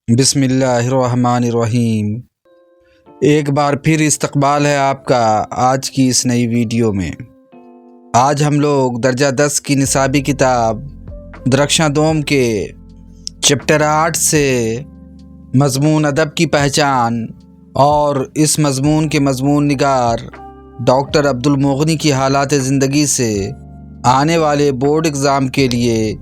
بسم اللہ الرحمن الرحیم۔ ایک بار پھر استقبال ہے آپ کا آج کی اس نئی ویڈیو میں۔ آج ہم لوگ درجہ 10 کی نصابی کتاب درخشاں دوم کے چیپٹر 8 سے مضمون ادب کی پہچان اور اس مضمون کے مضمون نگار ڈاکٹر عبدالمغنی کی حالات زندگی سے آنے والے بورڈ ایگزام کے لیے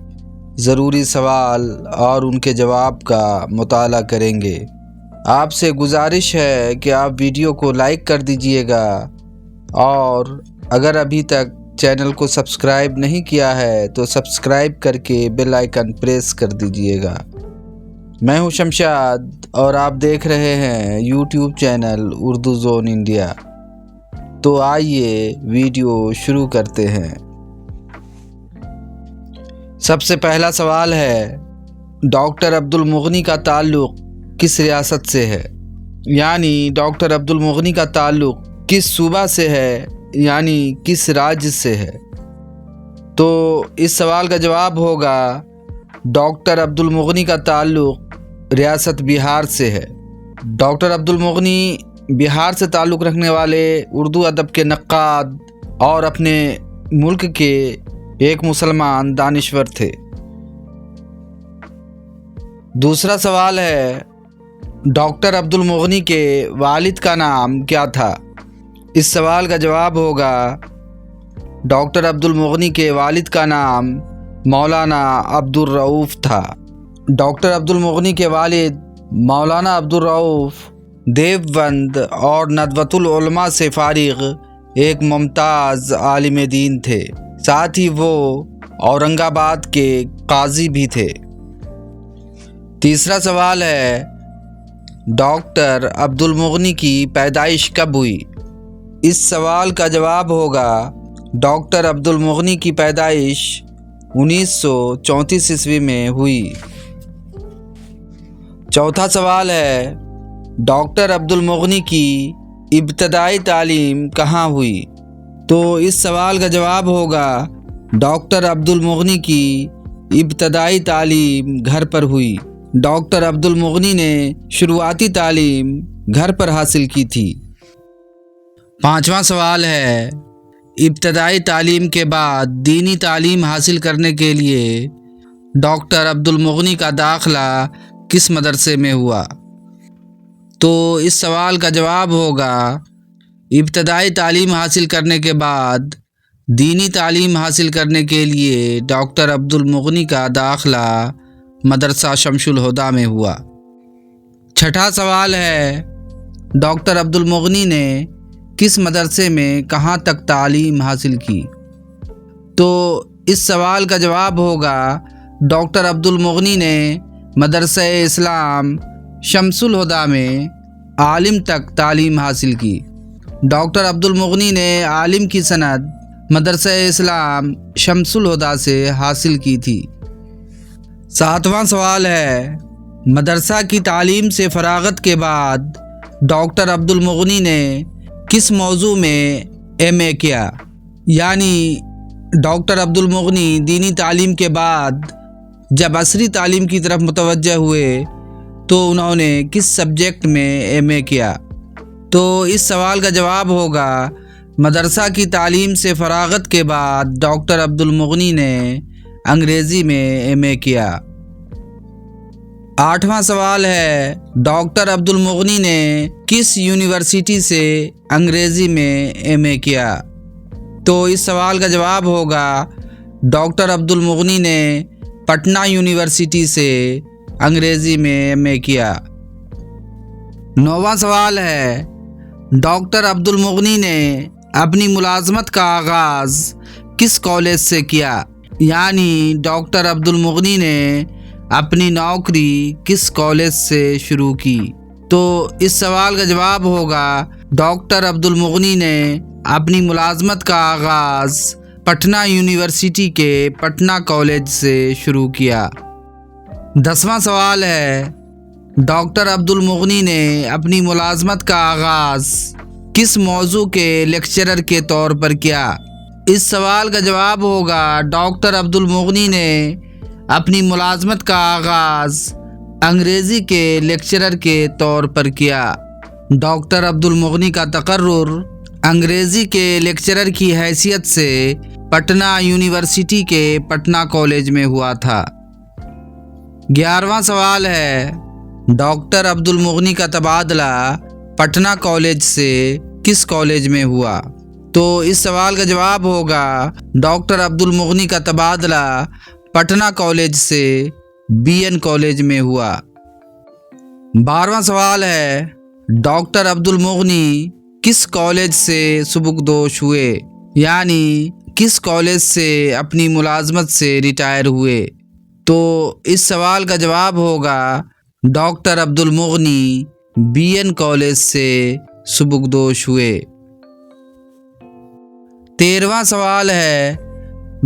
ضروری سوال اور ان کے جواب کا مطالعہ کریں گے۔ آپ سے گزارش ہے کہ آپ ویڈیو کو لائک کر دیجئے گا اور اگر ابھی تک چینل کو سبسکرائب نہیں کیا ہے تو سبسکرائب کر کے بیل آئیکن پریس کر دیجئے گا۔ میں ہوں شمشاد اور آپ دیکھ رہے ہیں YouTube channel Urdu zone India. تو آئیے ویڈیو شروع کرتے ہیں۔ سب سے پہلا سوال ہے، ڈاکٹر عبدالمغنی کا تعلق کس ریاست سے ہے؟ یعنی ڈاکٹر عبدالمغنی کا تعلق کس صوبہ سے ہے، یعنی کس راج سے ہے؟ تو اس سوال کا جواب ہوگا ڈاکٹر عبدالمغنی کا تعلق ریاست بہار سے ہے۔ ڈاکٹر عبدالمغنی بہار سے تعلق رکھنے والے اردو ادب کے نقاد اور اپنے ملک کے ایک مسلمان دانشور تھے۔ دوسرا سوال ہے، ڈاکٹر عبدالمغنی کے والد کا نام کیا تھا؟ اس سوال کا جواب ہوگا ڈاکٹر عبدالمغنی کے والد کا نام مولانا عبدالرؤف تھا۔ ڈاکٹر عبدالمغنی کے والد مولانا عبدالرؤف دیوبند اور ندوۃ العلماء سے فارغ ایک ممتاز عالم دین تھے، ساتھ ہی وہ اورنگ آباد کے قاضی بھی تھے۔ تیسرا سوال ہے، ڈاکٹر عبدالمغنی کی پیدائش کب ہوئی؟ اس سوال کا جواب ہوگا ڈاکٹر عبدالمغنی کی پیدائش 1934 عیسوی میں ہوئی۔ چوتھا سوال ہے، ڈاکٹر عبدالمغنی کی ابتدائی تعلیم کہاں ہوئی؟ تو اس سوال کا جواب ہوگا ڈاکٹر عبدالمغنی کی ابتدائی تعلیم گھر پر ہوئی۔ ڈاکٹر عبدالمغنی نے شروعاتی تعلیم گھر پر حاصل کی تھی۔ پانچواں سوال ہے، ابتدائی تعلیم کے بعد دینی تعلیم حاصل کرنے کے لیے ڈاکٹر عبدالمغنی کا داخلہ کس مدرسے میں ہوا؟ تو اس سوال کا جواب ہوگا ابتدائی تعلیم حاصل کرنے کے بعد دینی تعلیم حاصل کرنے کے لیے ڈاکٹر عبدالمغنی کا داخلہ مدرسہ شمس الہدیٰ میں ہوا۔ چھٹا سوال ہے، ڈاکٹر عبدالمغنی نے کس مدرسے میں کہاں تک تعلیم حاصل کی؟ تو اس سوال کا جواب ہوگا ڈاکٹر عبدالمغنی نے مدرسہ اسلام شمس الہدیٰ میں عالم تک تعلیم حاصل کی۔ ڈاکٹر عبدالمغنی نے عالم کی سند مدرسہ اسلام شمس الہدیٰ سے حاصل کی تھی۔ ساتواں سوال ہے، مدرسہ کی تعلیم سے فراغت کے بعد ڈاکٹر عبدالمغنی نے کس موضوع میں ایم اے کیا؟ یعنی ڈاکٹر عبدالمغنی دینی تعلیم کے بعد جب عصری تعلیم کی طرف متوجہ ہوئے تو انہوں نے کس سبجیکٹ میں ایم اے کیا؟ تو اس سوال کا جواب ہوگا مدرسہ کی تعلیم سے فراغت کے بعد ڈاکٹر عبدالمغنی نے انگریزی میں ایم اے کیا۔ آٹھواں سوال ہے، ڈاکٹر عبدالمغنی نے کس یونیورسٹی سے انگریزی میں ایم اے کیا؟ تو اس سوال کا جواب ہوگا ڈاکٹر عبدالمغنی نے پٹنہ یونیورسٹی سے انگریزی میں ایم اے کیا۔ نوواں سوال ہے، ڈاکٹر عبدالمغنی نے اپنی ملازمت کا آغاز کس کالج سے کیا؟ یعنی ڈاکٹر عبدالمغنی نے اپنی نوکری کس کالج سے شروع کی؟ تو اس سوال کا جواب ہوگا ڈاکٹر عبدالمغنی نے اپنی ملازمت کا آغاز پٹنہ یونیورسٹی کے پٹنہ کالج سے شروع کیا۔ 10واں سوال ہے، ڈاکٹر عبدالمغنی نے اپنی ملازمت کا آغاز کس موضوع کے لیکچرر کے طور پر کیا؟ اس سوال کا جواب ہوگا ڈاکٹر عبدالمغنی نے اپنی ملازمت کا آغاز انگریزی کے لیکچرر کے طور پر کیا۔ ڈاکٹر عبد المغنی کا تقرر انگریزی کے لیکچرر کی حیثیت سے پٹنہ یونیورسٹی کے پٹنہ کالج میں ہوا تھا۔ 11واں سوال ہے، ڈاکٹر عبد المغنی کا تبادلہ پٹنہ کالج سے کس کالج میں ہوا؟ تو اس سوال کا جواب ہوگا ڈاکٹر عبد المغنی کا تبادلہ پٹنہ کالج سے BN کالج میں ہوا۔ 12واں سوال ہے، ڈاکٹر عبد المغنی کس کالج سے سبکدوش ہوئے، یعنی کس کالج سے اپنی ملازمت سے ریٹائر ہوئے؟ تو اس سوال کا جواب ہوگا ڈاکٹر عبد المغنی BN کالج سے سبکدوش ہوئے۔ 13واں سوال ہے،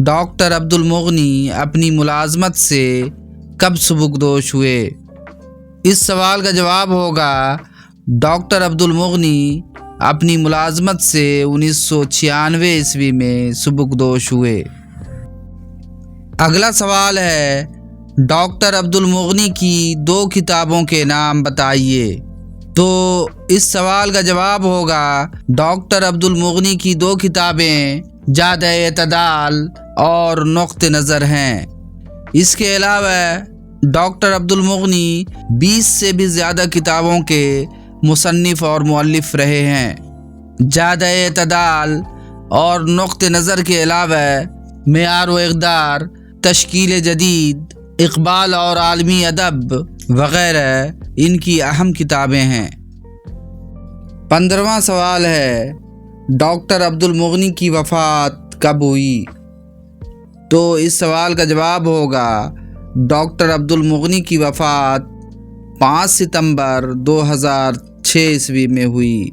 ڈاکٹر عبد المغنی اپنی ملازمت سے کب سبکدوش ہوئے؟ اس سوال کا جواب ہوگا ڈاکٹر عبد المغنی اپنی ملازمت سے 1996 عیسوی میں سبکدوش ہوئے۔ اگلا سوال ہے، ڈاکٹر عبد المغنی کی 2 کتابوں کے نام بتائیے۔ تو اس سوال کا جواب ہوگا ڈاکٹر عبد المغنی کی 2 کتابیں جادہ اعتدال اور نقطہ نظر ہیں۔ اس کے علاوہ ڈاکٹر عبد المغنی 20 سے بھی زیادہ کتابوں کے مصنف اور مؤلف رہے ہیں۔ جادہ اعتدال اور نقطہ نظر کے علاوہ معیار و اقدار، تشکیل جدید، اقبال اور عالمی ادب وغیرہ ان کی اہم کتابیں ہیں۔ 15واں سوال ہے، ڈاکٹر عبد المغنی کی وفات کب ہوئی؟ تو اس سوال کا جواب ہوگا ڈاکٹر عبد المغنی کی وفات 5 ستمبر 2006 عیسوی میں ہوئی۔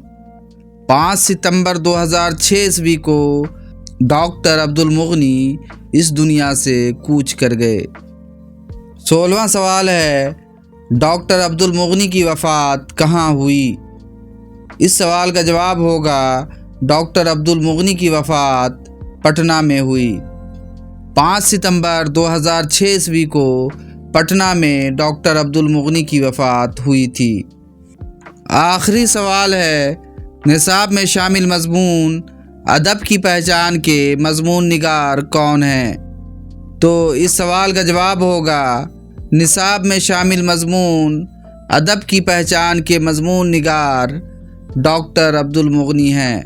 5 ستمبر 2006 عیسوی کو ڈاکٹر عبد المغنی اس دنیا سے کوچ کر گئے۔ 16واں سوال ہے، ڈاکٹر عبد المغنی کی وفات کہاں ہوئی؟ اس سوال کا جواب ہوگا ڈاکٹر عبد المغنی کی وفات پٹنہ میں ہوئی۔ 5 ستمبر 2006 عیسوی کو پٹنہ میں ڈاکٹر عبد المغنی کی وفات ہوئی تھی۔ آخری سوال ہے، نصاب میں شامل مضمون ادب کی پہچان کے مضمون نگار کون ہیں؟ تو اس سوال کا جواب ہوگا نصاب میں شامل مضمون ادب کی پہچان کے مضمون نگار ڈاکٹر عبد المغنی ہیں۔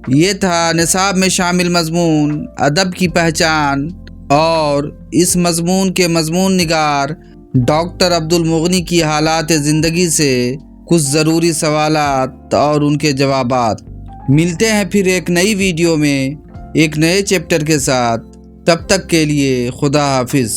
یہ تھا نصاب میں شامل مضمون ادب کی پہچان اور اس مضمون کے مضمون نگار ڈاکٹر عبد المغنی کی حالات زندگی سے کچھ ضروری سوالات اور ان کے جوابات۔ ملتے ہیں پھر ایک نئی ویڈیو میں ایک نئے چیپٹر کے ساتھ، تب تک کے لیے خدا حافظ۔